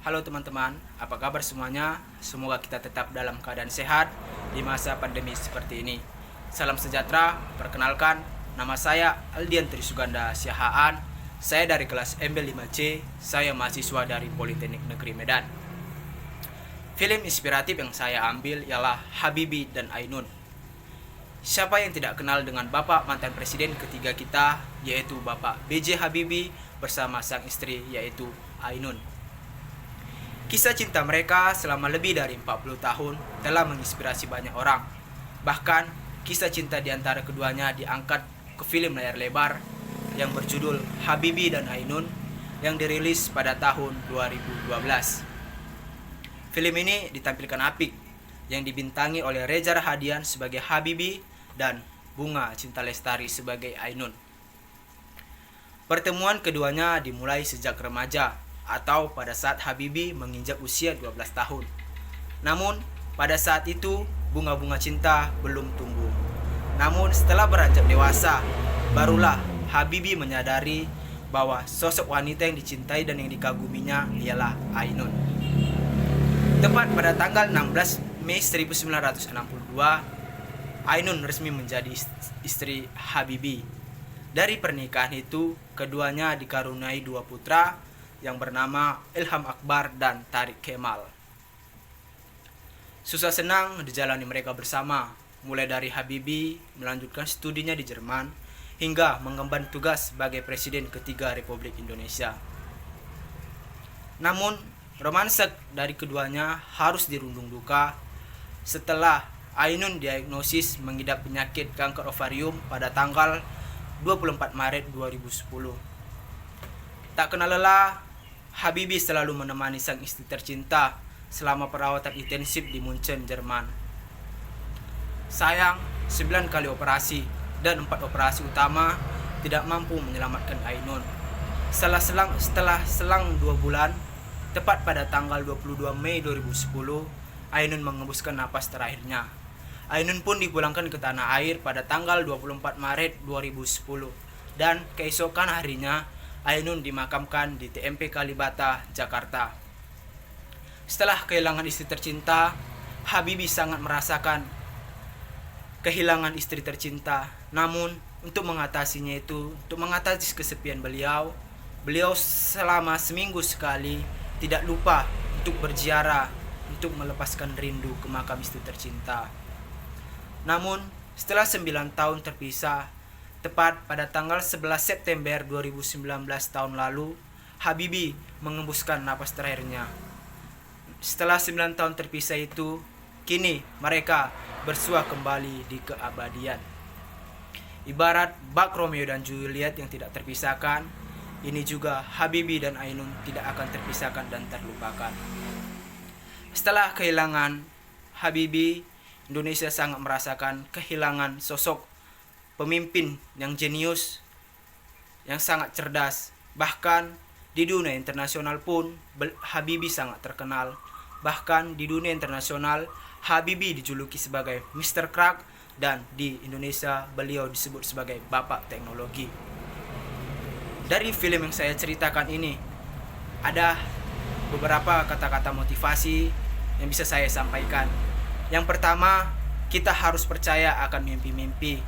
Halo teman-teman, apa kabar semuanya? Semoga kita tetap dalam keadaan sehat di masa pandemi seperti ini. Salam sejahtera, perkenalkan, nama saya Aldian Trisuganda Siahaan. Saya dari kelas MB5C, saya mahasiswa dari Politeknik Negeri Medan. Film inspiratif yang saya ambil ialah Habibie dan Ainun. Siapa yang tidak kenal dengan Bapak mantan Presiden ketiga kita, yaitu Bapak B.J. Habibie bersama sang istri, yaitu Ainun. Kisah cinta mereka selama lebih dari 40 tahun telah menginspirasi banyak orang. Bahkan, kisah cinta di antara keduanya diangkat ke film layar lebar yang berjudul Habibie dan Ainun yang dirilis pada tahun 2012. Film ini ditampilkan apik yang dibintangi oleh Reza Rahadian sebagai Habibie dan Bunga Cinta Lestari sebagai Ainun. Pertemuan keduanya dimulai sejak remaja atau pada saat Habibie menginjak usia 12 tahun. Namun, pada saat itu bunga-bunga cinta belum tumbuh. Namun, setelah beranjak dewasa, barulah Habibie menyadari bahwa sosok wanita yang dicintai dan yang dikaguminya ialah Ainun. Tepat pada tanggal 16 Mei 1962, Ainun resmi menjadi istri Habibie. Dari pernikahan itu, keduanya dikaruniai dua putra yang bernama Ilham Akbar dan Tariq Kemal. Susah senang dijalani mereka bersama, mulai dari Habibie melanjutkan studinya di Jerman hingga mengemban tugas sebagai Presiden ketiga Republik Indonesia. Namun, romansa dari keduanya harus dirundung duka setelah Ainun diagnosis mengidap penyakit kanker ovarium pada tanggal 24 Maret 2010. Tak kenal lelah, Habibie selalu menemani sang istri tercinta selama perawatan intensif di Munchen, Jerman. Sayang, 9 kali operasi dan 4 operasi utama tidak mampu menyelamatkan Ainun. Setelah selang 2 bulan, tepat pada tanggal 22 Mei 2010, Ainun mengembuskan napas terakhirnya. Ainun pun dipulangkan ke tanah air pada tanggal 24 Maret 2010 dan keesokan harinya Ainun dimakamkan di TMP Kalibata, Jakarta. Setelah kehilangan istri tercinta, Habibie sangat merasakan kehilangan istri tercinta. Namun, untuk mengatasi kesepian beliau selama seminggu sekali tidak lupa untuk berziarah, untuk melepaskan rindu ke makam istri tercinta. Namun, setelah 9 tahun terpisah, tepat pada tanggal 11 September 2019 tahun lalu, Habibie mengembuskan napas terakhirnya. Setelah 9 tahun terpisah itu, kini mereka bersua kembali di keabadian. Ibarat bak Romeo dan Juliet yang tidak terpisahkan, ini juga Habibie dan Ainun tidak akan terpisahkan dan terlupakan. Setelah kehilangan Habibie, Indonesia sangat merasakan kehilangan sosok pemimpin yang jenius, yang sangat cerdas. Bahkan di dunia internasional pun Habibie sangat terkenal. Bahkan di dunia internasional Habibie dijuluki sebagai Mr. Crack dan di Indonesia beliau disebut sebagai Bapak Teknologi. Dari film yang saya ceritakan ini ada beberapa kata-kata motivasi yang bisa saya sampaikan. Yang pertama, kita harus percaya akan mimpi-mimpi.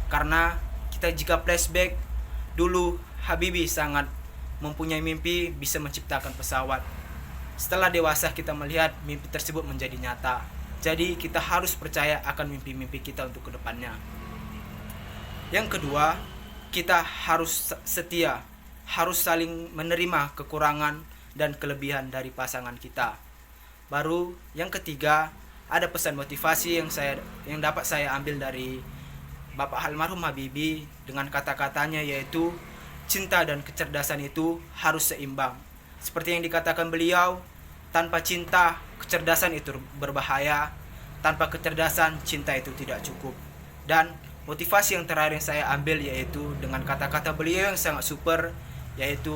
Karena kita jika flashback dulu, Habibie sangat mempunyai mimpi bisa menciptakan pesawat. Setelah dewasa kita melihat mimpi tersebut menjadi nyata. Jadi kita harus percaya akan mimpi-mimpi kita untuk kedepannya. Yang kedua, kita harus setia, harus saling menerima kekurangan dan kelebihan dari pasangan kita. Baru yang ketiga, ada pesan motivasi yang dapat saya ambil dari Bapak almarhum Habibie dengan kata-katanya, yaitu cinta dan kecerdasan itu harus seimbang. Seperti yang dikatakan beliau, tanpa cinta, kecerdasan itu berbahaya. Tanpa kecerdasan, cinta itu tidak cukup. Dan motivasi yang terakhir yang saya ambil yaitu dengan kata-kata beliau yang sangat super, yaitu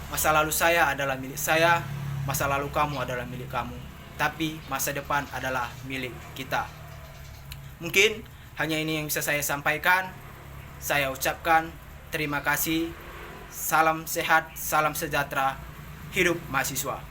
masa lalu saya adalah milik saya, masa lalu kamu adalah milik kamu, tapi masa depan adalah milik kita. Mungkin hanya ini yang bisa saya sampaikan. Saya ucapkan terima kasih. Salam sehat, salam sejahtera. Hidup mahasiswa.